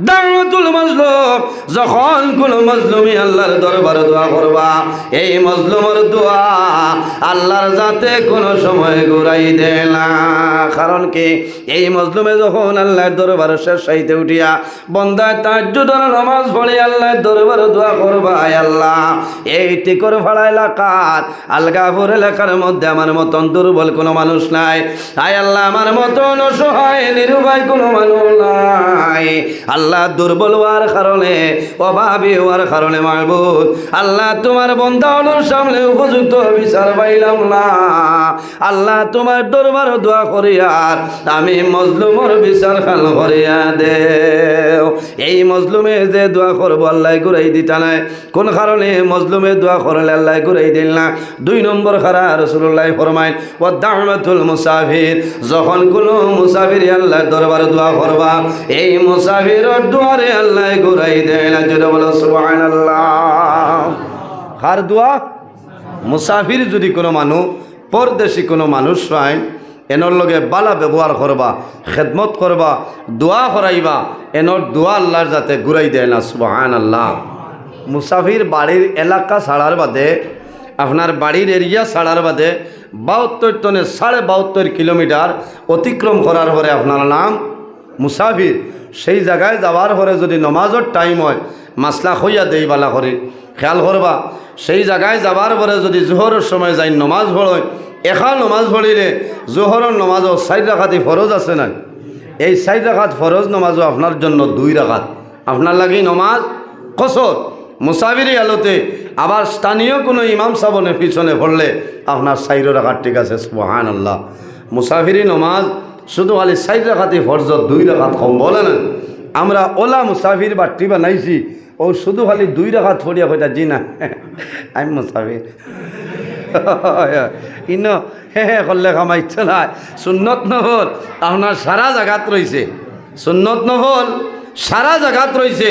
দাওয়াতুল মাজলুম, যখন কোন মাজলুমি আল্লাহর দরবারে দোয়া করবা, এই মাজলুমের দোয়া আল্লাহর যাতে কোনো সময় ঘুরাই দেয় না। কারণ কি, এই মাজলুমে যখন আল্লাহর দরবারে শেষ হইতে উঠিয়া বান্দা তাহাজ্জুদের নামাজ পড়ে আল্লাহর দরবারে দোয়া করবা, আয় আল্লাহ এই টিকর ভাড়া এলাকার আলগাপুর এলাকার মধ্যে আমার মতন দুর্বল কোনো মানুষ নাই, আয় আল্লাহ আমার মতন অসহায় নিরুপায় কোনো মানুষ নাই। আল্লাহ দুর্বল হওয়ার কারণে, অভাবী হওয়ার কারণে মাহবুব আল্লাহ তোমার বান্দার সামনে উপযুক্ত বিচার পাইলাম না। আল্লাহ তোমার দরবার দোয়া করিয়ার আমি মজলুমের বিচার খান করিয়া দেও। এই মজলুমে যে দোয়া করবো আল্লাহ ঘুরাই দিতা নাই, কোন কারণে মজলুমে দোয়া করলে আল্লাহ ঘুরাই দিল না? 2 নম্বর খারা রাসূলুল্লাহ ফরমায় ও দাওয়াতুল মুসাফির, যখন কোনো মুসাফির আল্লাহ দরবারে দোয়া করবা, এই মুসাফির দুয়ারে আল্লাহ ঘুরাই দেয় না। যদি বলো সুবহানাল্লাহ। কার দোয়া? মুসাফির যদি কোনো মানুষ, পরদেশি কোনো মানুষ হয়, এনর লগে বালা ব্যবহার করবা, খেদমত করবা, দোয়া করাইবা, এনর দোয়া আল্লাহর যাতে ঘুরাই দেয় না। সুবহানাল্লাহ। মুসাফির বাড়ির এলাকা ছাড়ার বাদে, আপনার বাড়ির এরিয়া ছাড়ার বাদে 72 টনে 72.5 কিলোমিটার অতিক্রম করার পরে আপনার নাম মুসাফির। সেই জায়গায় যাওয়ার পরে যদি নমাজের টাইম হয়, মাসলা হইয়া দেই বালা করে খেয়াল করবা। সেই জায়গায় যাবার পরে যদি জোহরের সময় যাই নমাজ পড়য়, একা নমাজ পড়িলে জোহরের নমাজও 4 রাকাতি ফরজ আছে না, এই 4 রাকাত ফরজ নমাজও আপনার জন্য 2 রাকাত, আপনার লাগি নমাজ কসর। মুসাফিরি আলোতে আবার স্থানীয় কোনো ইমাম সাবনে পিছনে পড়লে আপনার 4 রাকাত ঠিক আছে। সুবহানাল্লাহ। মুসাফিরি নমাজ শুধু খালি 4 রাকাতি ফরজ, 2 রাকাত কম বলে না। আমরা ওলা মুসাফির বাট্টি বানাইছি, ও শুধু খালি 2 রাকাত পড়িয়া কইতা জি না আমি মুসাফির ইন হে হে করলে কামাইছে না। সুন্নত নফল আপনার সারা জায়গাত রয়েছে, সুন্নত নফল সারা জায়গাত রয়েছে,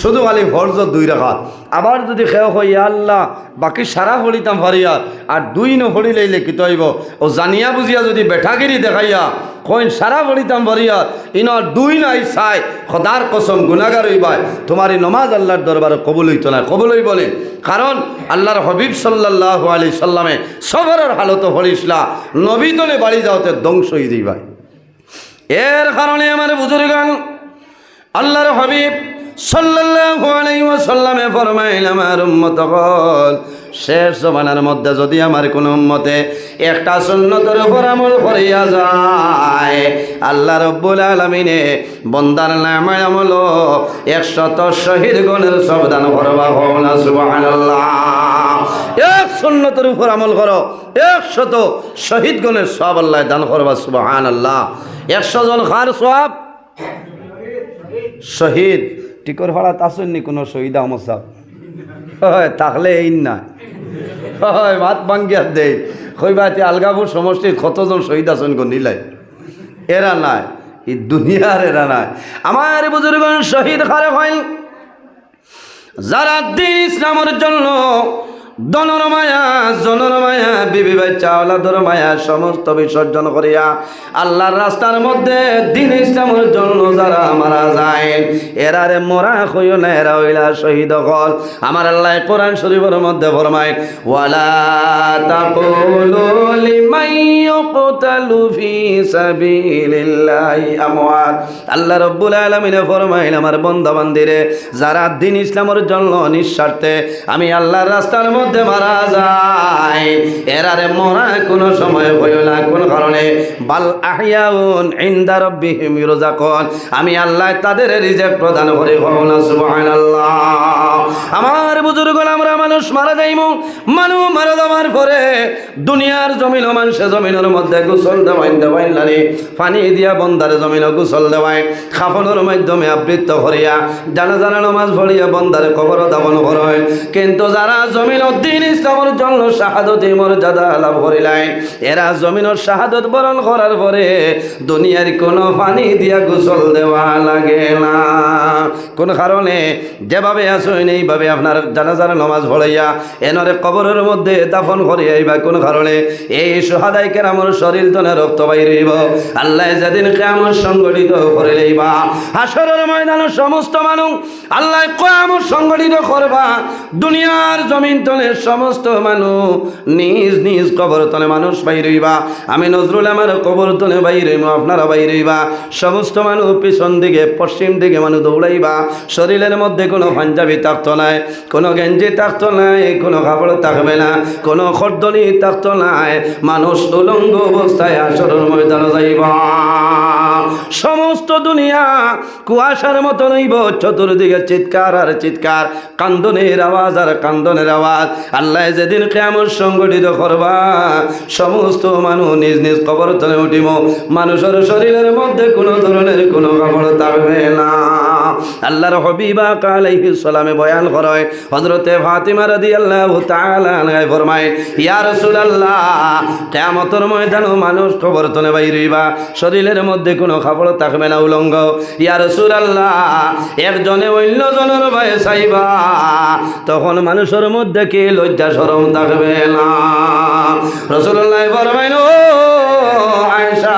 শুধু খালি ফরজ 2 রাকাত। আবার যদি খেয়ে হয় আল্লাহ বাকি সারা ফড়িতাম ফারিয়া আর 2 নফড়ি লইলে কি তৈব, ও জানিয়া বুঝিয়া যদি বেঠাগিরি দেখাইয়া কইন সারা ফড়িতাম ফারিয়া ইনর 2 নাই চাই, খোদার কসম গুনাহগার হইবাই, তোমার এই নমাজ আল্লাহর দরবারে কবুল হইতো না। কবুল হইব না, কারণ আল্লাহর হাবিব সাল্লাল্লাহু আলাইহি সাল্লামে সবরের হালত পড়িসলা, নবী তলে বাড়ি যাওতে ধ্বংস হয়ে যাইবাই। এর কারণে আমার বুজুর্গান আল্লাহর হাবিব সাল্লাল্লাহু আলাইহি ওয়াসাল্লামে ফরমাইলেন আমার উম্মতগণ, শেষ জমানার মধ্যে যদি আমার কোন উম্মতে একটা সুন্নতের উপর আমল করিয়া যায়, আল্লাহ রাব্বুল আলামিনে বান্দার নামে আমল 100 শহীদ গণের সবদান করবা। হওনা সুবহানাল্লাহ। এক সুন্নতের উপর আমল করো, 100 শহীদ গণের সব আল্লাহ দান করবা। সুবহানাল্লাহ। 100 জন খার সওয়াব শহীদ। টিকর ভাড়াত আসেননি কোনো শহীদ আহমদ সাহেব? হয় থাকলে এই না হয় ভাত ভাঙ্গিয়া দেয় কইবাতে আলগাপুর সমষ্টির কতজন শহীদ আছেন গো নিলাই, এরা নাই, এই দুনিয়ার এরা নাই। আমার বুজুর্গ শহীদ খারে হয় যারা দিন ইসলামের জন্য দনর মায়া জনর মায়া বিবি বাচ্চা আওলাদর মায়া সমস্ত বিসর্জন করিয়া আল্লাহর রাস্তার মধ্যে দিন ইসলামের জন্য যারা মারা যায়, এরারে মরা হইও না, এরা হইলা শহীদ হল। আমার আল্লাহ কোরআন শরীফের মধ্যে ফরমায় ওয়ালা তাকুলু লিমান ইউকতালু ফি সাবিলিল্লাহি আমওয়াত। আল্লাহ রাব্বুল আলামিন ফরমাইলেন আমার বান্দা বান্দিরে, যারা দিন ইসলামের জন্য নিঃস্বার্থে আমি আল্লাহর রাস্তার মধ্যে মারা যায়, এরারে মরা কোনো সময় হইল না। কোন কারণে? বাল আহইয়াউন ইনদা রাব্বিহিম ইরযাকুন, আমি আল্লাহ তাদের রিজিক প্রদান করি। হওনা সুবহানাল্লাহ। আমার বুজুর্গ আমরা মানুষ মারা যাইমু, মানুষ মারা যাওয়ার পরে দুনিয়ার জমিন মানুষে জমিনের মধ্যে গোসল দেওয়াইন লানি পানি দিয়া বন্দার জমিনে গোসল দেওয়াই, খাফনের মাধ্যমে আবৃত্ত করিয়া জানাজা নামাজ পড়িয়া বন্দারে কবর দাফন করেন। কিন্তু যারা জমিন দিন ইসলামের জন্য শাহাদতে মর্যাদা লাভ করিলেন, এরা জমিনের শাহাদত বরণ করার পরে দুনিয়ার কোনো পানি দিয়া গোসল দেওয়া লাগে না। কোন কারণে যেভাবে আসেন এইভাবে আপনার জানাজার নামাজ পড়াইয়া এনরে কবরের মধ্যে দাফন করিয়াইবা কোন কারণে এই সুহাদাই কেরামর শরীর তনে রক্ত বাইরেইব আল্লাহ যেদিন কিয়ামত সংগঠিত করে লইবা হাসরের ময়দানে সমস্ত মানুষ আল্লাহ কিয়ামত সংগঠিত করবা দুনিয়ার জমিন তলে সমস্ত মানুষ নিজ নিজ কবর তলে মানুষ বাইরেইবা আমি নজরুল আমার কবর তলে বাইরেইব আপনারা বাইরেইবা সমস্ত মানুষ পিছন দিকে পশ্চিম দিকে মানুষ দৌড়াইবা শরীরের মধ্যে কোনো পাঞ্জাবি থাকতো নাই কোনো গেঞ্জি থাকতো নাই কোনো কাপড় থাকবে না কোনো খর্দনি থাকতো নাই মানুষ উলঙ্গ অবস্থায় হাসরের ময়দানে যাইবা সমস্ত দুনিয়া কুয়াশার মতো নইব চতুর্দিকে চিৎকার আর চিৎকার কান্দনের আওয়াজ আর কান্দনের আওয়াজ আল্লাহ যেদিন কিয়ামত সংগঠিত করবা সমস্ত মানুষ নিজ নিজ কবর তলে উঠিব মানুষের শরীরের মধ্যে কোনো ধরনের কোনো কাপড় থাকবে না আল্লাহর হাবিবা আলাইহিস সালামে বয়ান করে হযরতে ফাতিমা রাদিয়াল্লাহু তাআলা আনহা ফরমায় ইয়া রাসূলুল্লাহ কিয়ামতের ময়দানে মানুষ কবর তলে বাইরেইবা শরীরের মধ্যে কোনো কাপড় থাকবে না উলঙ্গ ইয়া রাসূলুল্লাহ একজনে অন্যজনের ভয়ে চাইবা তখন মানুষের মধ্যে কি লজ্জা শরম থাকবে না রাসূলুল্লাহ ফরমাইন ও আয়েশা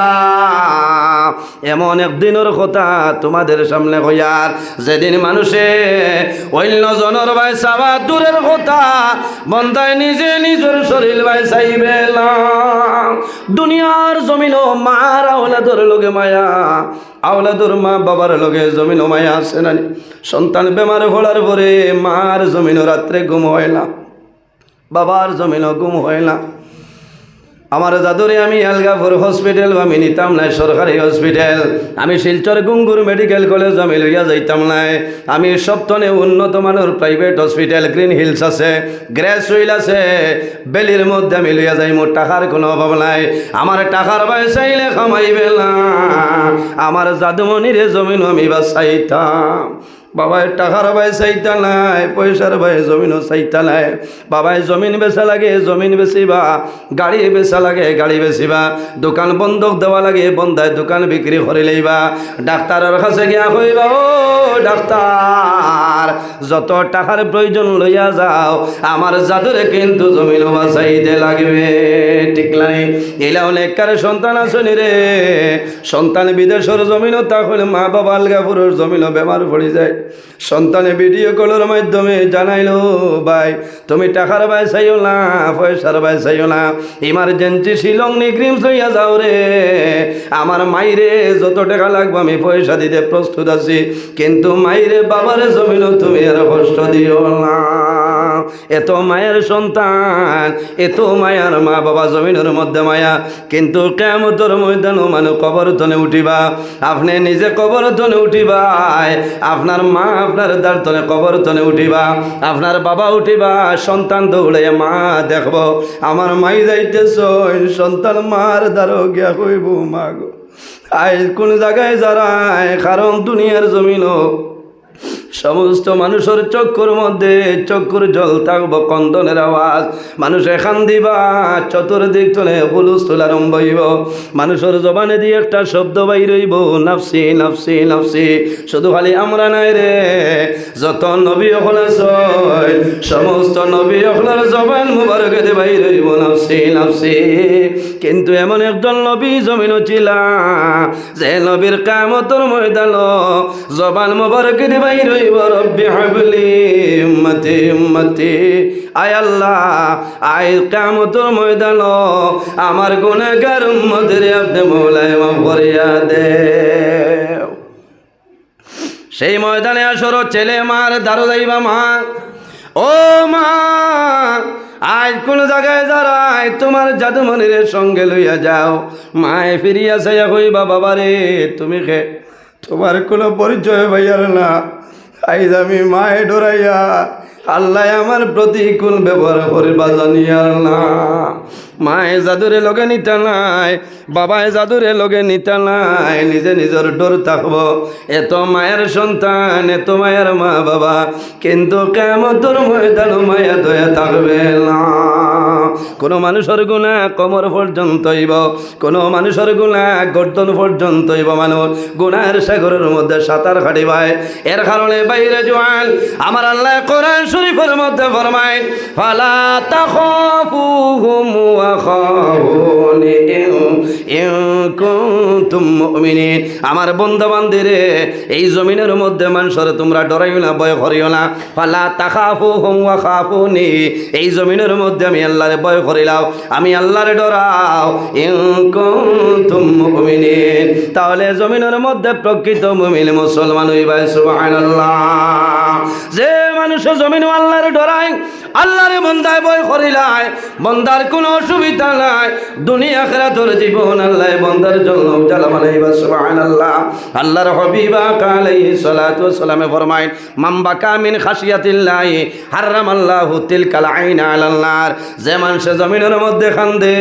এমন একদিনের কথা তোমাদের সামনে হইয়ার যেদিন মানুষে অন্যজনের ভাই চাবা দূরের কথা বন্ধায় নিজে নিজের শরীর ভাই চাইবে না দুনিয়ার জমিনও মার আওলাদর লগে মায়া আওলাদর মা বাবার লগে জমিনও মায়া আছে না সন্তান বেমার হলার পরে মার জমিনও রাত্রে ঘুম হয় না বাবার জমিনও ঘুম হয় না আমার দাদুরে আমি আলগাপুর হসপিটাল আমি নিতাম নাই সরকারি হসপিটাল আমি শিলচর গুঙ্গুর মেডিকেল কলেজ আমি লইয়া যাইতাম নাই আমি সপ্তনে উন্নত মানের প্রাইভেট হসপিটাল গ্রিন হিলস আছে গ্রেস হুইল আছে বেলির মধ্যে আমি লইয়া যাই মোর টাকার কোনো অভাব নাই আমার টাকার বাই চাইলে কামাইবে না আমার জাদুমণিরে জমিন আমি বাঁচাইতাম বাবায় টাকার ভাই চাইতা নাই পয়সার ভাই জমিনও চাইতা নাই বাবায় জমিন বেচা লাগে জমিন বেচিবা গাড়ি বেচা লাগে গাড়ি বেচিবা দোকান বন্ধক দেওয়া লাগে বন্ধায় দোকান বিক্রি করে লইবা ডাক্তারের কাছে গিয়া কইবা ও ডাক্তার যত টাকার প্রয়োজন লইয়া যাও আমার জাদুরে কিন্তু জমিন বাঁচাইতে লাগবে ঠিক নাই এলা অনেককার সন্তান আসনি রে সন্তান বিদেশের জমিনও তাহলে মা বাবা আলগাপুরের জমিনও বেমার পড়ে যায় সন্তানে ভিডিও কলের মাধ্যমে জানাইলো ভাই তুমি টাকার ভাই চাইও না পয়সার ভাই চাইও না ইমার্জেন্সি শিলং নিগ্রিমস হইয়া যাও রে আমার মাইরে যত টাকা লাগবে আমি পয়সা দিতে প্রস্তুত আছি কিন্তু মাইরে বাবার জমিনও তুমি আর কষ্ট দিও না এত মায়ের সন্তান এত মায়ার মা বাবা জমিনের মধ্যে মায়া কিন্তু কিয়ামতের ময়দানে মানে কবর তনে উঠিবা আপনি নিজে কবর তনে উঠিবা আপনার মা আপনার দাঁড় তনে কবর তনে উঠিবা আপনার বাবা উঠিবা সন্তান দৌড়ে মা দেখব আমার মাই যাইতেছ সন্তান মার দ্বারও গিয়া কইব মা গো আজ কোন জায়গায় যারায় কারণ দুনিয়ার জমিনও সমস্ত মানুষের চক্ষুর মধ্যে চক্ষুর জল থাকব কন্দনের আওয়াজ মানুষে কান্দিবা চতুর্দিক তলে হুলুস তোলা আরম্ভ হইব মানুষের জবানে দিয়ে একটা শব্দ বাইর হইব নাফসি নাফসি নাফসি শুধু খালি আমরা নাই রে যত নবী হল সমস্ত নবী হলার জবান মুবারকে দিয়ে বাইর হইব নাফসি নাফসি কিন্তু এমন একজন নবী জমিন ছিল যে নবীর কিয়ামতের ময়দান জবান মুবারকে দিয়ে বাইর হইব রব্বি হাবলি উম্মতি উম্মতি আয় আল্লাহ আয় কিয়ামতের ময়দান আমার গুনাহগার উম্মতের আপনি মওলায় মাফ করিয়া দেও সেই ময়দানে আসর ছেলে মার দারো যাইবা মা ও মা আজ কোন জায়গায় যারাই তোমার জাদুমণির সঙ্গে লইয়া যাও মায়ে ফিরিয়া যাইয়া কইবা বাবা রে তুমি খে তোমার কোনো পরিচয় ভাইয়ার না আইজ আমি মায়ে ডরাইয়া আল্লাহ আমার প্রতিকূল ব্যবহার করিবা জানিয়ার না মায়ে জাদুরে লগে নিতা নাই বাবায় জাদুরে লগে নিতা নাই নিজে নিজের ডর থাকব এত মায়ের সন্তান এত মায়ের মা বাবা কিন্তু কিয়ামতের ময়দানে মায়া দয়া থাকবে না কোনো মানুষের গুনাহ কোমর পর্যন্ত হইব, কোনো মানুষের গুনাহ গর্দন পর্যন্ত হইব। মানুষ গুনাহের সাগরের মধ্যে সাঁতার কাটিবায়। এর কারণে বাইরে জোয়ান আমার আল্লাহ কোরআন শরীফের মধ্যে ফরমায়, ফালা তাখাফুহুম ওয়া খাফুনি ইন কুনতুম মুমিনিন। আমার বান্দা বান্দিরে, এই জমিনের মধ্যে মানুষের তোমরা ডরাইও না, ভয় করিও না। ফালা তাখাফুহুম ওয়া খাফুনি, এই জমিনের মধ্যে আমি আল্লাহরে ভয় করিলাও, আমি আল্লাহরে ডরাও। ইন কুনতুম মুমিনিন, তাহলে জমিনের মধ্যে প্রকৃত মুমিন মুসলমান হইবা। সুবহানাল্লাহ। যে মানুষ জমিন আল্লাহরে ডরায়, আল্লাহরে বন্দায় ভয় করিলায়, বন্দার কোনো অসুবিধা নাই, দুনিয়া আখিরাতের জীবন আল্লাহ বন্দার জন্য উজালা বানাইবা। সুবহানাল্লাহ। আল্লাহর হাবিব আলাইহিস সালাতু ওয়াস সালাম ফরমায়, মান বাকা মিন খাশিয়াতিল্লাহি হারামাল্লাহু তিলকাল আইনা আলান নার। যে মানুষ জমিনের মধ্যে কান্দে,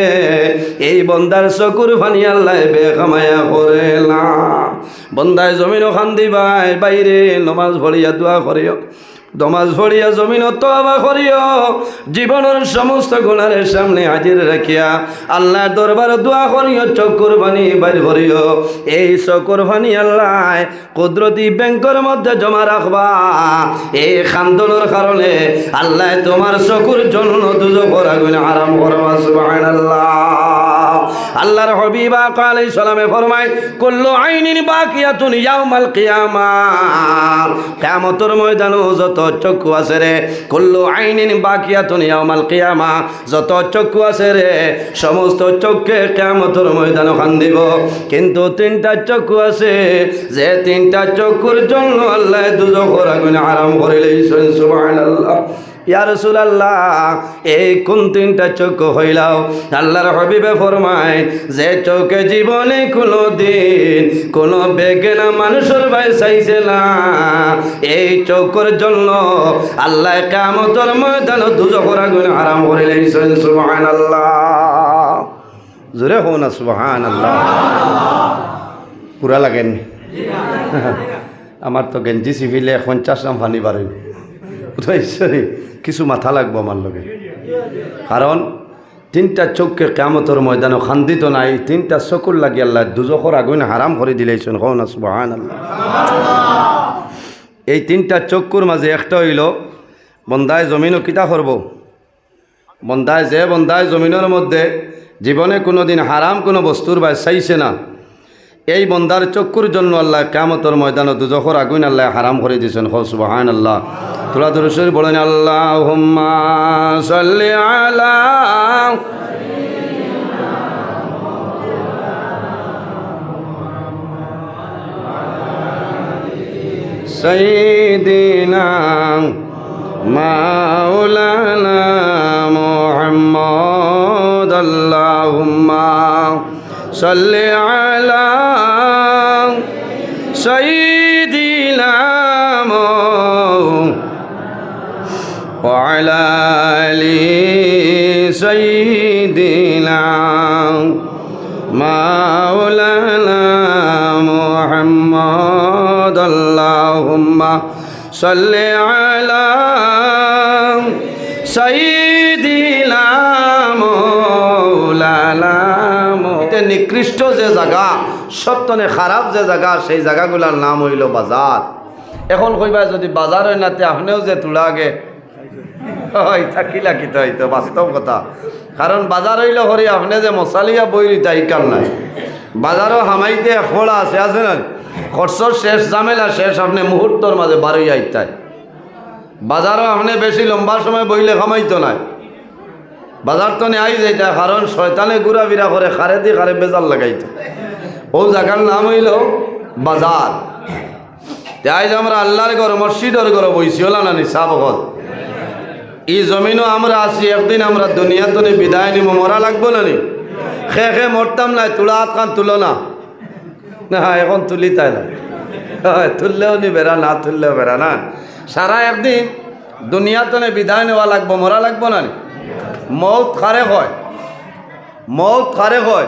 এই বন্দার চকুর পানি আল্লাহ বেখামায়া করে না। বন্দায় জমিনও কান্দিবাই, বাইরে নমাজ পড়িয়া দোয়া করিও, নমাজ পড়িয়া জমিন তওবা করিও, জীবনের সমস্ত গুনাহের সামনে হাজির রাখিয়া আল্লাহর দরবারে দোয়া করিও, চকুর পানি বাইর করিও। এই চকুর পানি আল্লাহ কুদরতি ব্যাংকের মধ্যে জমা রাখবা। এই খান্দনের কারণে আল্লাহ তোমার চকুর জন্য দুজখের আগুন হারাম করবা। সুবহানাল্লাহ। আল্লাহর হাবিব আলাইহিস সালামে ফরমায়, কুল্লু আইনিন বাকিয়াতুন ইয়াউমাল কিয়ামাহ। কিয়ামতের ময়দানে যত চক্ষু আছে রে, কুল্লু আইনিন বাকিয়াতুন ইয়াউমাল কিয়ামাহ, যত চক্ষু আছে রে, সমস্ত চক্ষে কিয়ামতের ময়দানে কান্দিব। কিন্তু তিনটা চক্ষু আছে, যে তিনটা চক্ষুর জন্য আল্লাহ দুজখের আগুন হারাম করে লইছেন। সুবহানাল্লাহ। ইয়া রাসূলুল্লাহ, এই কোন তিনটা চক্ষু হইলাও? আল্লাহর হাবিবে ফরমায়, যে চোখে জীবনে কোনো দিন কোনো বেগেনা মানুষের ভাই চাইছে না, এই চোখের জন্য আল্লাহ কিয়ামতের ময়দানে দুজখের আগুন হারাম করে লইছেন। সুবহানাল্লাহ। জোরে হও না সুবহানাল্লাহ। পুরা লাগেন? আমার তো গেঞ্জি সিভিলে 50 গ্রাম পানি বাড়িল। কিছু মাথা লাগবো আমার লগে, কারণ তিনটা চোখকে কিয়ামতের ময়দানে খান্দিত নাই, তিনটা চকুর লাগি আল্লাহ দুজখের আগুন হারাম করে দিলেছেন। হও না সুবহানাল্লাহ। এই তিনটা চক্ষুর মাঝে একটা হইল, বন্দায় জমিনও কিতা করব, বন্দায় যে বন্দায় জমিনের মধ্যে জীবনে কোনো দিন হারাম কোনো বস্তুর বাই চাইছে না, এই বন্দার চক্ষুর জন্য আল্লাহ কিয়ামতের ময়দানে দুজখের আগুন আল্লাহ হারাম করে দিয়েছেন। হও সুবহানাল্লাহ। তোরা দুরূদ শরীফ বলেন, আল্লাহুম্মা সাল্লি আলা সাইয়্যিদিনা মাওলানা মুহাম্মদ। আল্লাহুম্মা সাল্লি আলা সাইয়্যিদিনা وعلى آل سيدنا مولانا محمد। اللهم صل على سيدنا مولانا। নিকৃষ্ট যে জায়গা, সত্যনে খারাপ যে জায়গা, সেই জায়গাগুলোর নাম হইল বাজার। এখন কইবা যদি বাজার হয় না, আপনিও যে তুলা আগে থাকিলা কিতা হইতো, বাস্তব কথা। কারণ বাজার হইল হরি আপনি যে মশালিয়া বই তাইকাল নাই, বাজারও হামাইতে খোলা আছে না, খরচর শেষ, ঝামেলা শেষ, আপনি মুহূর্তর মাঝে বারোই আইতায়। বাজারও আপনি বেশি লম্বা সময় বইলে খামাইতো নাই, বাজার তো নেই যাইতা, কারণ শয়তানে ঘুরা ফিরা করে খারে দিয়ে খারে বেজার লাগাইতো। ও জায়গার নাম হইল বাজার। তাই আমরা আল্লাহর ঘর মসজিদের ঘর বইছি হলা না নিসাবকত। এই জমিনও আমরা আছি, একদিন আমরা দুনিয়া তো বিদায় নিব, মরা লাগবো না নি? খে মরতাম নাই, তুলা হাত খান তুলো না, এখন তুলি তাই না, তুললেও নি বেড়া, না তুললেও বেড়া না। সারা একদিন দুনিয়া তো বিদায় নেওয়া লাগবো, মরা লাগবো না নি? মৌত খারে হয়, মৌত খারে হয়।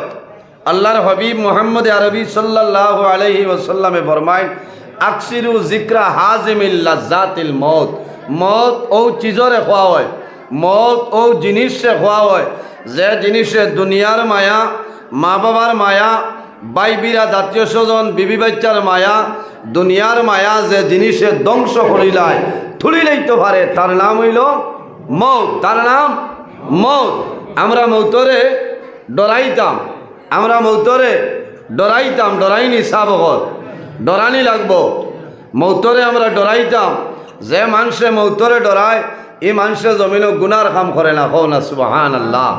আল্লাহর হাবিব মুহাম্মদ আরবি সাল্লাল্লাহু আলাইহি ওয়াসাল্লামে ফরমায়, আকসিরু যিকরা হাজিমিল লাজ্জাতিল মৌত। মৌত ও চিজরে খোয়া হয়, মত ও জিনিস সে হওয়া হয় যে জিনিসে দুনিয়ার মায়া, মা বাবার মায়া, ভাই বিরা, জাতীয় স্বজন, বিবি বাচ্চার মায়া, দুনিয়ার মায়া যে জিনিসে ধ্বংস করিলায় থুলিলেই তো পারে, তার নাম হইল মৌত। তার নাম মৌত। আমরা মৌতরে ডরাইতাম, আমরা মৌতরে ডরাইতাম, ডরাইনি সাবকর, ডরানি লাগবো। মৌতরে আমরা ডরাইতাম। যে মানুষে মৌতরে ডরায় এই মানুষে জমিনও গুনার কাম করে না, হো না সুবহানাল্লাহ।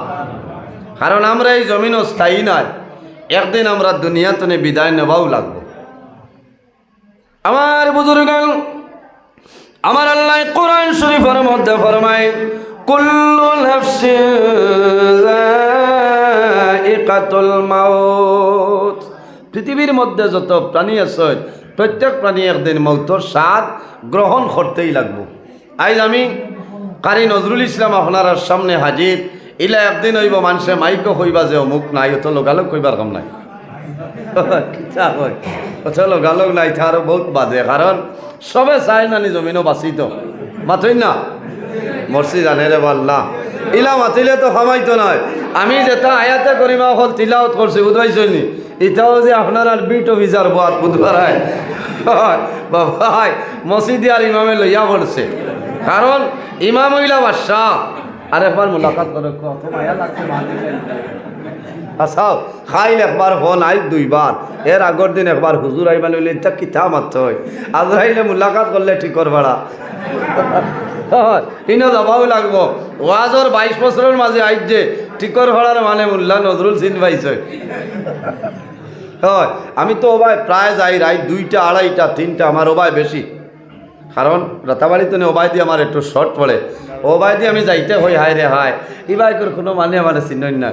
কারণ আমরা এই জমিনও স্থায়ী নয়, একদিন আমরা দুনিয়াতে বিদায় নেবাও লাগবো। আমার বুজুর্গণ, আমার আল্লাহ কোরআন শরীফের মধ্যে ফরমায় কুল্লু নাফসিন যায়িকাতুল মাউত। পৃথিবীর মধ্যে যত প্রাণী আছে প্রত্যেক প্রাণী একদিন মৌতর স্বাদ গ্রহণ করতেই লাগবো। আজ আমি কারি নজরুল ইসলাম আপনার সামনে হাজির। ইলা একদিন হইব মানুষে মাইকও কইবা যে অমুক নাই, অত লোকালোক কইবার কাম নাই। কিতা কয় অত লোকালোক নাই, তারও বহুত বাজে। কারণ সবে চায় নানি জমিনও বাঁচিত, মাথই না মরছি জানে রে আল্লাহ। ইলা মাতিলে তো খামাইতো নয়। আমি যেটা আয়াতে করিমা হল তিলাওয়াত করছি বুধবাইছনি, এটাও যে আপনার আর বিট অফিসার বাদ বুধবার বাবাই মসজিদে আর ইমামে লইয়া পড়ছে। কারণ ইমাম হইলা বাদশাহ। আর একবার মোলাকাত করে কত মায়া লাগছে। আসাও খাইল একবার ফোন আইল দুইবার, এর আগর দিন একবার হুজুর আইবা লইলে এটা কিতা মারতে হয়। আজরাইলে মোলাকাত করলে ঠিক করবাড়া ইনো যাবাও লাগবো। ওয়াজর 22 বছরের মাঝে আইজ যে টিকর ভাড়ার মানে মোল্লা নজরুল সিন পাইছে। হয় আমি তো ওবাই প্রায় যাই রাত 2টা, 2:30, 3টা, আমার ওবাই বেশি। কারণ রাতাবাড়িতে ওবাই দিয়ে আমার একটু শর্ট পড়ে, ওবাই দিয়ে আমি যাইতে হই। হায় রে হায়, ইবাইকর কোনো মানে আমার চিহ্ন না।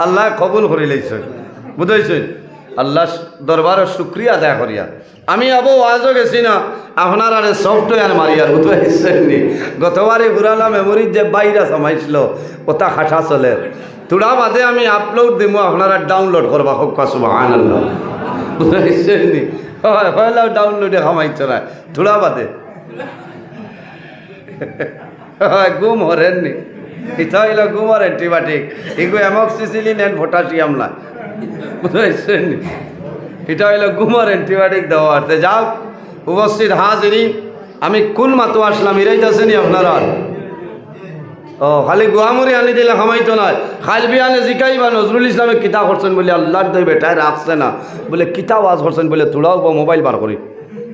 আল্লাহ কবুল করে লইছেন, বুঝাইছেন। আল্লাহ দরবারের শুক্রিয়া আদায় করিয়া আমি আবো আজও গেছি না আপনার আরে সফটওয়্যার মারিয়ার, বুঝাইছেন নি। গতবারে ঘুরালা মেমোরির যে বাইরা সমাইছিল ওটা খাটা চলে, তোরা বাদে আমি আপলোড দিব, আপনারা ডাউনলোড করবা। হোক সুবহানাল্লাহ, বুঝাইছেন নি। হয় হয়লাও ডাউনলোডে খামাইছ না, তোরা বাদে হয় গুম হরেন নি। এটা হইল গুমর অ্যান্টিবায়োটিক, এগুলো অ্যামক্সিসিলিন অ্যান্ড পটাশিয়াম না, বুঝাইছেন নি। এটা হইল গুমর অ্যান্টিবায়োটিক দেওয়া। আরতে যাও উপস্থিত হাজিরিন, আমি কোন মাতো আসলাম এরাই যাচ্ছেনি আপনারা। ও খালি গুয়ামুরি আনি দিলে খামাইতো নয়, খালবি আনে জিকাইবা নজরুল ইসলামে কিতা করছেন বলে আল্লাহর দই বেটায় রাখছে না বলে কিতা ওয়াজ করছেন বলে তোলাও মোবাইল বার করি।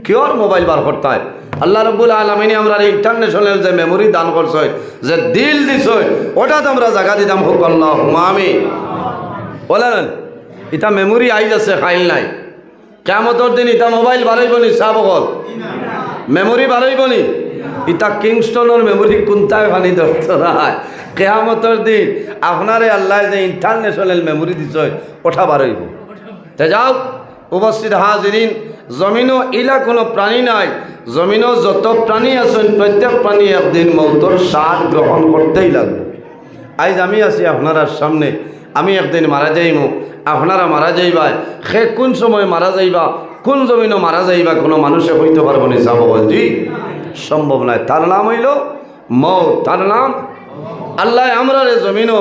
কিয়র মোবাইল বার করতে হয়? আল্লাহ রব্বুল আলামিন আমরা ইন্টারন্যাশনাল যে মেমোরি দান করছে, যে দিল দিছ, ওটা তো আমরা জায়গা দিতাম। হোক আল্লাহুম্মা আমিন বলেন। এটা মেমোরি আইজ আছে, খাইল নাই। কিয়ামতের দিন এটা মোবাইল বাড়াইব নি? সাবকল মেমোরি বাড়াইব নি? ইটা কিংস্টনের মেমোরি কোনটায় ফানি দরকার? কিয়ামতের দিন আপনারে আল্লাহ যে ইন্টারন্যাশনাল মেমোরি দিছ ওটা বাড়াইব। তে যাও উপস্থিত হাজিরিন, জমিনও ইলা কোনো প্রাণী নাই। জমিনও যত প্রাণী আছেন প্রত্যেক প্রাণী একদিন মৌতর স্বাদ গ্রহণ করতেই লাগবে। আজ আমি আছি আপনার সামনে, আমি একদিন মারা যাইব, আপনারা মারা যাইবা। সে কোন সময় মারা যাইবা, কোন জমিনও মারা যাইবা কোনো মানুষে হইতে পারবো না। যাব জি সম্ভব নয়। তার নাম হইল মৌত, তার নাম আল্লাহ। আমরা জমিনও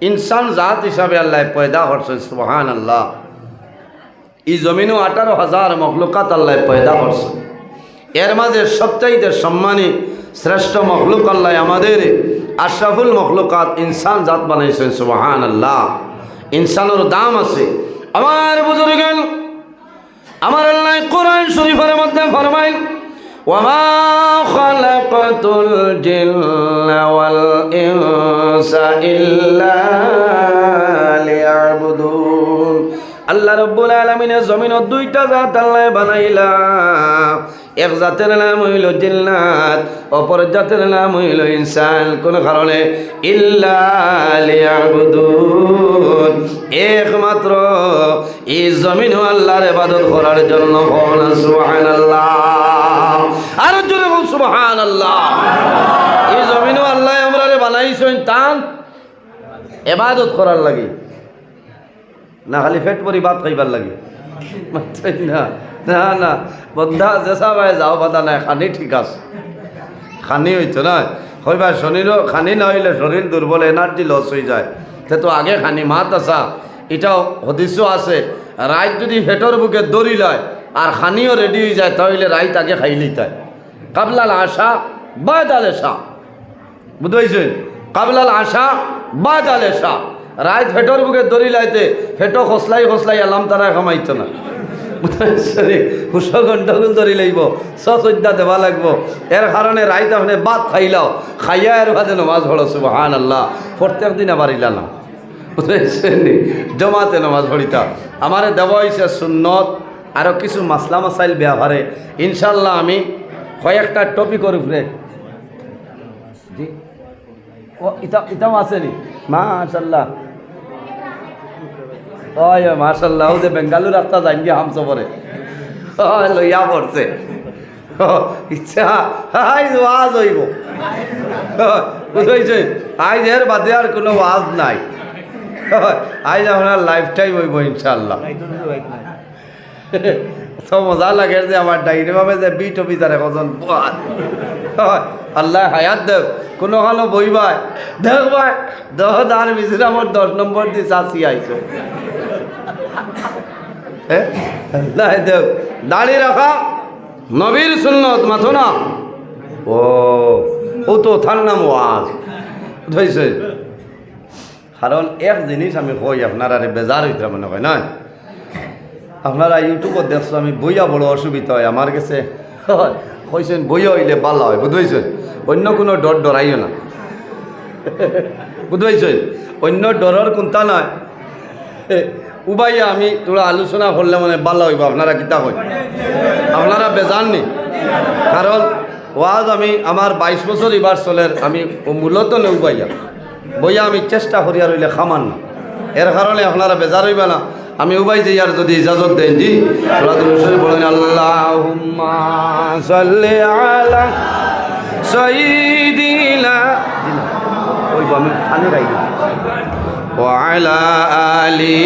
ইনসান জাত হিসাবে আল্লাহ পয়দা করছে, সুবহানাল্লাহ। এই জমিনও 18,000 মখলুকাত আল্লাহ পয়দা করছে। এর মাঝে সবচাইতে সম্মানী শ্রেষ্ঠ মখলুক আল্লাহ আমাদের আশরাফুল মখলুকাত ইনসান জাত বানাইছেন, সুবহানাল্লাহ। ইনসানের দাম আছে। আমার বুজুর্গণ, আমার আল্লাহ কোরআন শরীফের মধ্যে ফরমায় ওয়ামা খালাকাতুল জিন্না ওয়াল ইনসা ইল্লা লিয়াবুদুন। আল্লাহ রব্বুল আলামিনের জমিনের 2টা জাত আল্লাহ বানাইলা। এক জাতের নাম হইল জিন্নাত, অপর জাতের নাম হইল ইনসান। কোন কারণে? ইল্লা লিয়াবুদুন, একমাত্র এই জমিন আল্লাহর ইবাদত করার জন্য। সুবহানাল্লাহ, আর জোরে বল সুবহানাল্লাহ। এই জমিন আল্লাহ আমরা বানাইছেন তান ইবাদত করার লাগি, না খালি পেট ভরি ভাত খাইবার লাগে না। না না বন্ধা যেসা ভাই যাও বাধা নাই, খানি ঠিক আছে। খানি হইতো না হইবা শরীরও খানি না হইলে শরীর দুর্বল এনার্জি লস হয়ে যায় সে তো আগে খানি মাত আসা এটাও হদিসও আছে রাইত যদি ফেটর বুকে দড়ি লয় আর খানিও রেডি হয়ে যায় তাহলে রাইত আগে খাইলেই তাই কাবলাল আশা বাদাল এশা বুঝতে কাবলাল আশা বাদাল এশা রাইত ফেটর বুকে দড়ি লাইতে ফেটো খসলাই খসলাই আলাম তারা খামাইতো না ঘন্টাগুল ধরি লাগব সজ্জা দেওয়া লাগবো এর কারণে রাইত আপনি বাদ খাইলাও খাইয়া এর বাদে নমাজ পড়ো সুবহান আল্লাহ প্রত্যেক দিন আবার ইলা না বুঝতেছেন জমাতে নমাজ পড়িতা আমার দেওয়া হয়েছে সুন্নত আরও কিছু মাসলা মাসাইল ব্যবহারে ইনশাল্লাহ আমি কয়েকটা টপিকের উপরে জি ও ইতাও আসেনি মাশাল্লাহ ওই মাশাল্লাহ ওদের বেঙ্গালুর রাস্তা যাই গিয়ে হামসো পরে লইয়া পড়ছে ইচ্ছা আজ ওয়াজ হইব বুঝেছে আজ এর বাদে আর কোনো ওয়াজ নাই আজ আপনার লাইফ টাইম হইব ইনশাল্লাহ তো মজা লাগে যে আমার ডাইনি ভাবে যে বিট অফিসারে কজন আল্লাহ হায়াত দেব কোনো হলো বইবাই দেখ ভাই 10 মিশির আমার 10 নম্বর দিয়ে চাষি আইছো দেব দাড়ি রাখা নবীর সুন্নত মাথো না ও তো থার নাম ওয়াজ বুঝেছে কারণ এক জিনিস আমি কই আপনারা বেজার হইতে মনে হয় না আপনারা ইউটিউবত দেখছো আমি বইয়া বড় অসুবিধা হয় আমার কাছে কইছেন বইয়া হইলে ভালো হয় বুঝেছেন অন্য কোনো ডর ডরাইও না বুঝেছেন অন্য ডরের কোনটা নয় উবাইয়া আমি তোরা আলোচনা করলে মানে ভালো হইব আপনারা কিতা কই আপনারা বেজাননি কারণ ওয়াজ আমি আমার 22 বছর এবার চলের আমি মূলত উবাইয়া বইয়া আমি চেষ্টা করি আর হইলে খামান না এর কারণে আপনারা বেজার হইবা না আমি উবাই যে আর যদি ইজাজত দেন জি বলেন আল্লাহুম্মা সাল্লি আলা সাইয়্যিদিনা ওই আমি খালি রাখি ওয়া আলা আলি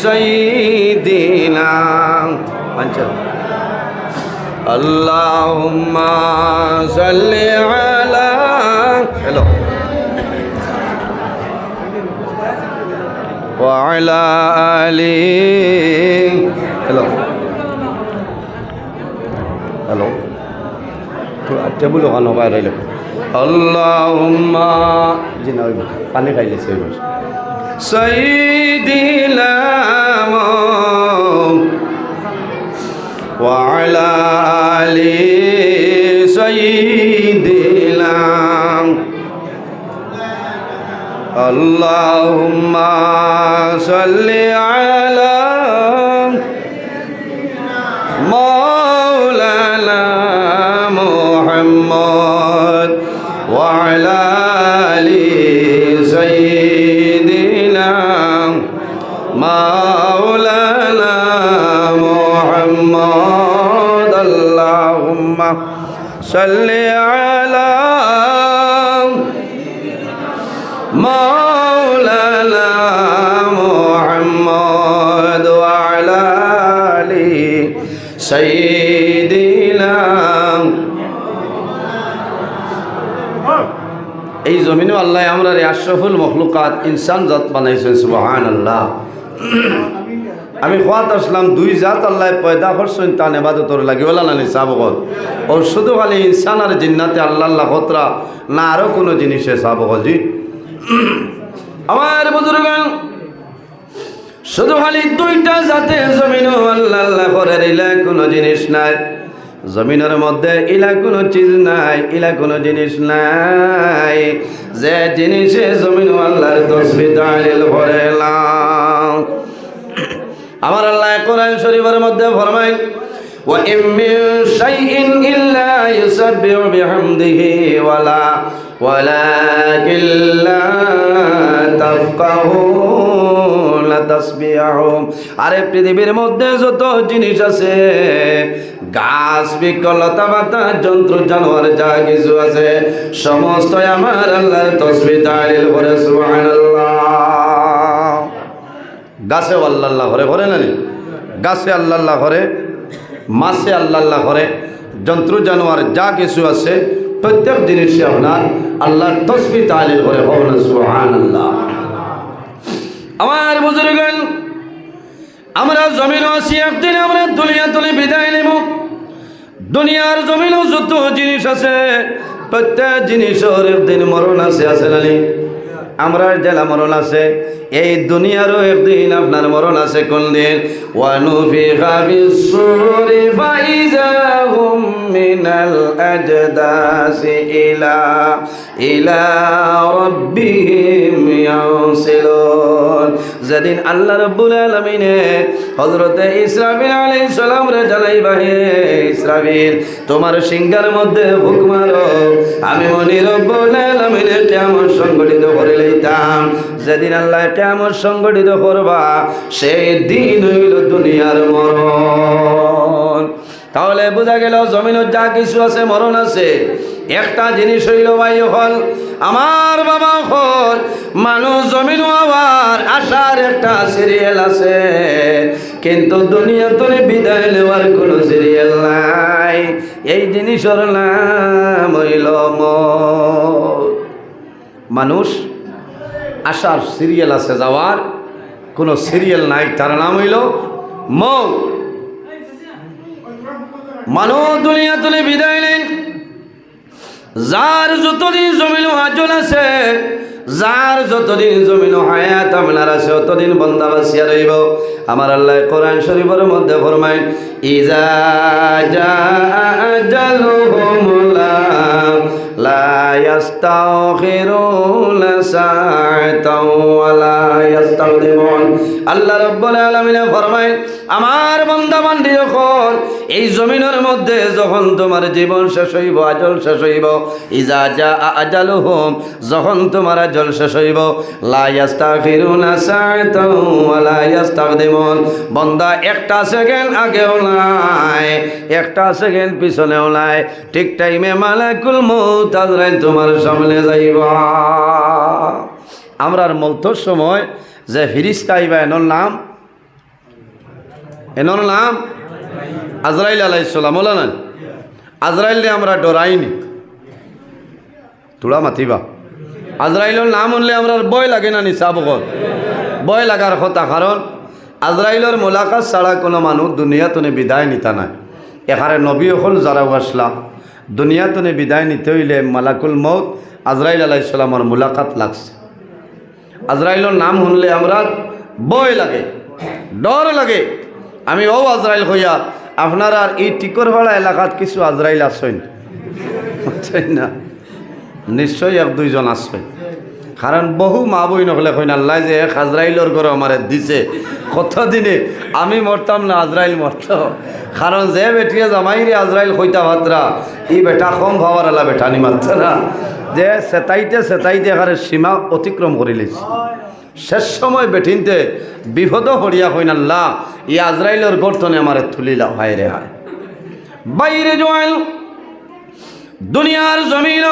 সাইয়্যিদিনা পাঁচ আল্লাহুম্মা সাল্লি আলা হ্যালো وعلى آله हेलो हेलो टेबुल ओखानो बाहेर रहिलो अल्लाहुम्मा जी ना पानी खाइले से सय्यिदिना وعلى آله سيدنا اللهم صل على مولانا محمد وعلى آل سيدنا مولانا محمد اللهم صل على مولانا محمد وعلى آل سيدنا এই জমিনে আল্লাহ আমরা আশরাফুল মখলুকাত ইনসান জাত বানাইছেন সুবহানাল্লাহ আমি খোয়াত আসলাম দুই জাত আল্লাহ পয়দা করছেন তান ইবাদতর লাগি ওলা না সাবগত ও শুধু খালি ইনসান আর জিন্নাতে আল্লাহ আল্লাহ খতরা না আরো কোনো জিনিসে সাবগত জি আমার বুজুর্গণ শুধু খালি দুইটা জাতে জমিনও আল্লাহ আল্লাহ করে ইলা কোনো জিনিস নাই জমিনের মধ্যে ইলা কোনো চিজ নাই ইলা কোনো জিনিস নাই যে জিনিসে জমিন আল্লাহর তাসবিহ তাহলিল করেলাম আমার আল্লাহ কোরআন শরীফের মধ্যে ফরমায় ওয়া ইম মিন শাইইন ইল্লা ইউসাব্বিহু বিহামদিহি ওয়ালাকিন লা তাফকাহুনা তাসবিহুম আরে পৃথিবীর মধ্যে যত জিনিস আছে গাছ বিকলতা পাতা জন্তু জানোয়ার যা কিছু আছে সমস্ত আমার আল্লাহর তাসবিহ তাহলিল করে সুবহানাল্লাহ গাছে আল্লাহ আল্লাহ করে করে না গাছে আল্লাহ আল্লাহ করে মাছে আল্লাহ আল্লাহ করে জন্তু জানোয়ার যা কিছু আছে প্রত্যেক জিনিসে আপনার আল্লাহর তসবিহ তাহলিল করে হন সুবহানাল্লাহ। আমার বুজুর্গণ, আমরা জমিন আছি, একদিন আমরা দুনিয়া তুলে বিদায় নেব। দুনিয়ার জমিনও যত জিনিস আছে, প্রত্যেক জিনিসের একদিন মরণ আছে না নেই? আমরা জেলা মরণ আছে, এই দুনিয়ারও একদিন আপনার মরণ আছে। কোন দিন? ওয়ানুফিখা ফিস-সূরি ফাইযা হুম মিনাল আজদাসি ইলা রাব্বিহিম ইয়ানসিলুন। যেদিন আল্লাহ রাব্বুল আলামিনে হযরতে ইসরাফিল আলাইহিস সালাম রে জানাইবা, হে ইসরাফিল, তোমার সিংহার মধ্যে ফুঁক মারো, আমি মনি রব্বুল আলামিনের কিয়ামত সংগঠিত করে লইতাম। যেদিন আল্লাহ কিয়ামত সংগঠিত করবা, সেই দিন হইল দুনিয়ার মরণ। তাহলে বোঝা গেল জমিনের যা কিছু আছে মরণ আছে। একটা জিনিস হইল ভাই হল, আমার বাবা হল, মানুষ জমিন আবার আসার একটা সিরিয়াল আছে, কিন্তু দুনিয়া তুলে বিদায় নেওয়ার কোনো সিরিয়াল নাই। এই জিনিসের নাম হইল মত। মানুষ আসার সিরিয়াল আছে, যাওয়ার কোনো সিরিয়াল নাই, তার নাম হইল মত। মানুষ দুনিয়া তুলে বিদায় নেন, যার যতদিন জমিন আজল আছে, যার যতদিন জমিন হায়াত আপনার আছে, অতদিন বান্দা বাসিয়া রইব। আমার আল্লাহ কোরআন শরীফের মধ্যে ফরমায়, ইজা জাআ আজালুহুম লা ইস্তাখিরুনা সাআতাও ওয়া লা ইস্তাকদিমুন। আল্লাহ রাব্বুল আলামিন ফরমায়, আমার বান্দা বান্দি যখন এই জমিনের মধ্যে যখন তোমার জীবন শেষ হইব, আজল শেষ হইব, ইজা জাআ আজালুহুম, যখন তোমার আজল শেষ হইব, লা ইস্তাখিরুনা সাআতাও ওয়া লা ইস্তাকদিমুন। বান্দা একটা সেকেন্ড আগেও নাই, একটা সেকেন্ড পিছনেও নাই, ঠিক টাইমে মালাকুল মউত আজরাইল তোমার সামনে যাইবা। আমরার মউতের সময় যে ফিরিস্তা আইবা, এনর নাম আজরাইল আলাইহিস সালাম। বলেন, আজরাইলকে আমরা ডরাইনি, তোরা মাতিবা। আজরাইলের নাম শুনলে আমরা ভয় লাগে না? নিসাবকর ভয় লাগার কথা, কারণ আজরাইলের মোলাকাত ছাড়া কোনো মানুষ দুনিয়াতনে বিদায় নিতা নাই। এখানে নবী হল যারা আসলাম, দুনিয়াতনে বিদায় নিতে হইলে মালাকুল মউত আজরাইল আলাইহিস সালামের মোলাকাত লাগছে। আজরাইলের নাম শুনলে আমরা ভয় লাগে, ডর লাগে। আমি ও আজরাইল হইয়া আপনার আর এই টিকরপাড়া এলাকাত কিছু আজরাইল আসেন না? নিশ্চয়ই এক দুইজন আসবে, কারণ বহু মা বই নকলে কইন আল্লাহ যে এক আজরাইলর ঘরে আমার দিছে, কতদিনে আমি মরতাম না আজরাইল মরত। কারণ যে বেটিয়া জামাইরে আজরাইল কইতা ভাতরা, ই বেটা কম ভাবার আলা বেটা নি মারত না, যে সেতাইতে এখানে সীমা অতিক্রম করে লিছে। শেষ সময় বেঠিনতে বিপদ হরিয়া কইন আল্লাহ, ই আজরাইলর গর্তনে আমার তুলিলা, হায় রে হায়। বাইরে জোয়াল দুনিয়ার জমিন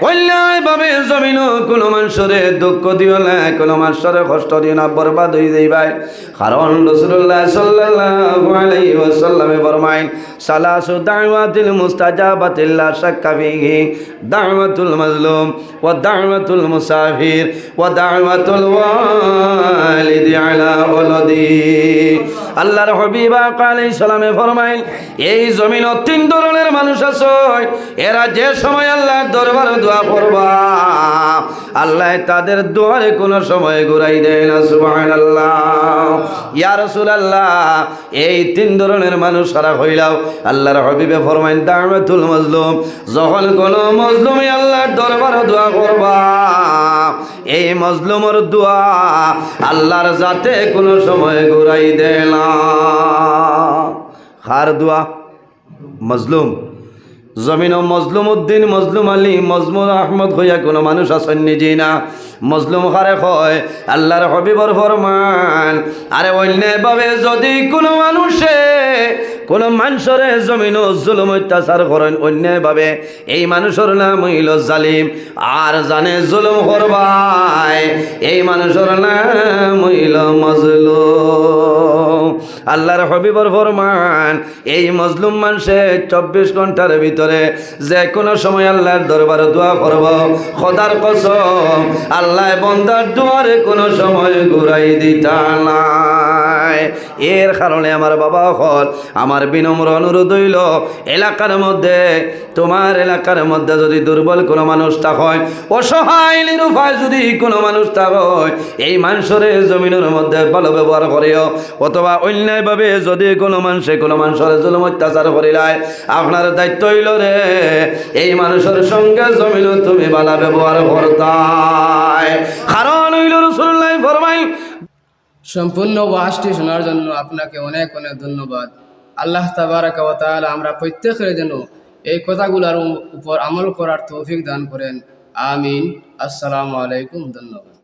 অন্যায়ভাবে জমিন কোনো মানুষের দুঃখ দিও না, কোনো মানুষের কষ্ট দিও না, বরবাদ হয়ে যাইবাই। কারণ রাসূলুল্লাহ সাল্লাল্লাহু আলাইহি ওয়াসাল্লামে ফরমাইন, সালাসু দাওয়াতিল মুস্তাজাবাতিল লা শাক্কা ফিহি, দাওয়াতুল মাজলুম ওয়া দাওয়াতুল মুসাফির ওয়া দাওয়াতুল ওয়ালিদি আলা ওয়ালাদি। আল্লাহর হাবিব আলাইহিস সালামে ফরমাইন, এই জমিন তিন ধরনের মানুষ আছে, এরা যে সময় আল্লাহর দরবারে দোয়া করবা, আল্লাহ তাদের দোয়ারে কোনো সময় ঘুরাই দেয় না। সুবহানাল্লাহ। ইয়া রাসূলুল্লাহ, এই তিন ধরনের মানুষ সারা হইলাও। আল্লাহর হাবিবে ফরমাইন, দাওয়াতুল মাজলুম, যখন কোনো মজলুমে আল্লাহর দরবারে দোয়া করবা, এই মজলুমের দোয়া আল্লাহর জাতে কোনো সময় ঘুরাই দেয় না। কার দোয়া? মজলুম। জমিন মজলুম উদ্দিন, মজলুম আলী, মজমুর আহমদ হইয়া কোনো মানুষ আসেন নিজেই না। মজলুম খারে হয় আল্লাহর হাবিবর ফরমান, আরে অন্যায়ভাবে যদি কোনো মানুষে কোন মানুষের জমিন জুলুম অত্যাচার করেন অন্যায়ভাবে, এই মানুষের নাম হইল জালিম। আর জানে জুলুম করবাই, এই মানুষের নাম হইল মজলুম। আল্লাহর হবিবর ফরমান, এই মজলুম মানুষে 24 ঘন্টার ভিতরে যে কোনো সময় আল্লাহর দরবারে দোয়া করব, খোদার কসম আল্লাহ বন্দার দুয়ারে কোনো সময় ঘুরাই দিতা নাই। এর কারণে আমার বাবা হল, আমার বিনম্র অনুরোধ হইল, এলাকার মধ্যে, তোমার এলাকার মধ্যে যদি দুর্বল কোনো মানুষ হয়, অসহায় নিরুপায় যদি কোনো মানুষ হয়, এই মানুষের জমিনের মধ্যে ভালো ব্যবহার করিও, অথবা অন্যায়ভাবে যদি কোনো মানুষের জুলুম অত্যাচার করিলাই, আপনার দায়িত্ব হইল রে এই মানুষের সঙ্গে জমিন তুমি ভালো ব্যবহার করতাই। কারণ হইল রাসূলুল্লাহ ফরমাই। সম্পূর্ণ ওয়াজটি শোনার জন্য আপনাকে অনেক অনেক ধন্যবাদ। আল্লাহ তাবারাকা ওয়া তাআলা আমরা প্রত্যেকের জন্য এই কথাগুলোর উপর আমল করার তৌফিক দান করেন। আমিন। আসসালামু আলাইকুম। ধন্যবাদ।